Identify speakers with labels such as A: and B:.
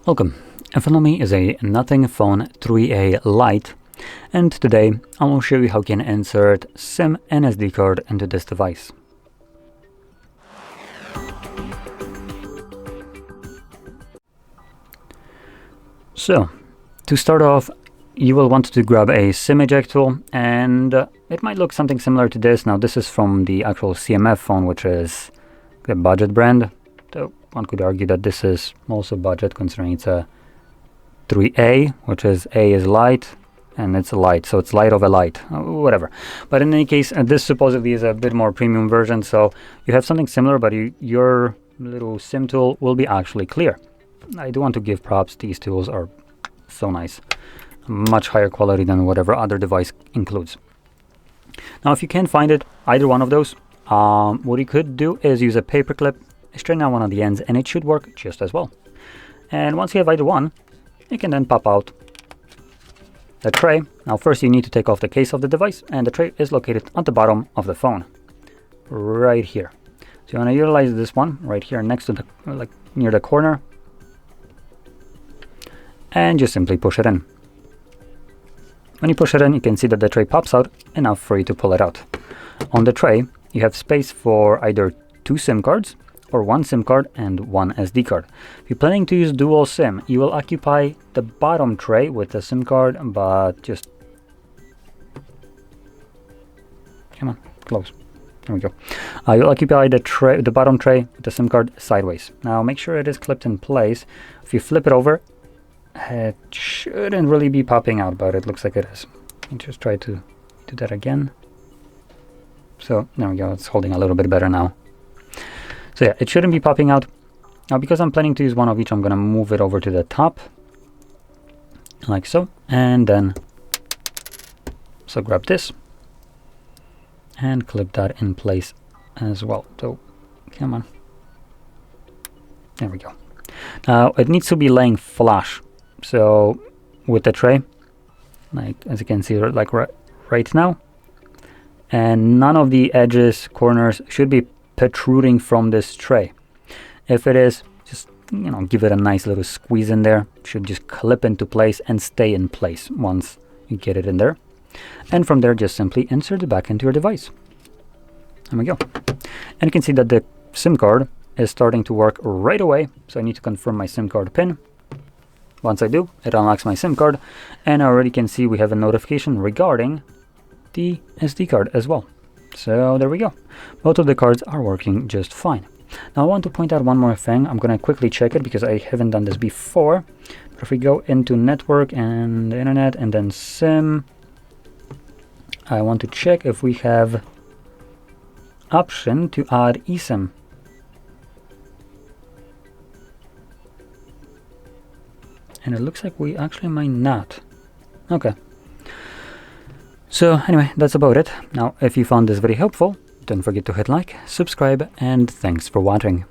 A: Welcome. In front of me is a Nothing Phone 3A Lite, and today I will show you how you can insert SIM and SD card into this device. So, to start off, you will want to grab a SIM eject tool, and it might look something similar to this. Now this is from the actual CMF phone, which is the budget brand. So one could argue that this is also budget, considering it's a 3A, which is A is light and it's a light, so it's light of a light, whatever. But in any case, this supposedly is a bit more premium version, so you have something similar, but your little SIM tool will be actually clear. I do want to give props. These tools are so nice, much higher quality than whatever other device includes. Now if you can't find it, either one of those, what you could do is use a paperclip, straighten out one of the ends, and it should work just as well. And once you have either one, you can then pop out the tray. Now first you need to take off the case of the device, and the tray is located at the bottom of the phone, right here. So you want to utilize this one right here next to the, like near the corner, and just simply push it in. When you push it in, you can see that the tray pops out, enough for you to pull it out. On the tray, you have space for either 2 SIM cards or 1 SIM card and 1 SD card. If you're planning to use dual SIM, you will occupy the bottom tray with the SIM card, but just... come on, close. There we go. You'll occupy the bottom tray with the SIM card sideways. Now make sure it is clipped in place. If you flip it over, it shouldn't really be popping out, but it looks like it is. Let me just try to do that again. So there we go, it's holding a little bit better now. So yeah, it shouldn't be popping out. Now because I'm planning to use one of each, I'm gonna move it over to the top, like so, and then so grab this and clip that in place as well. So come on, there we go. Now it needs to be laying flush. So with the tray, like as you can see, like right now, and none of the edges, corners should be protruding from this tray. If it is, just give it a nice little squeeze in there. It should just clip into place and stay in place once you get it in there. And from there, just simply insert it back into your device. There we go. And you can see that the SIM card is starting to work right away. So I need to confirm my SIM card pin. Once I do, it unlocks my SIM card, and I already can see we have a notification regarding the SD card as well. So there we go. Both of the cards are working just fine. Now I want to point out one more thing. I'm going to quickly check it because I haven't done this before. But if we go into network and internet and then SIM, I want to check if we have option to add eSIM. And it looks like we actually might not. Okay. So anyway, that's about it. Now, if you found this very helpful, don't forget to hit like, subscribe, and thanks for watching.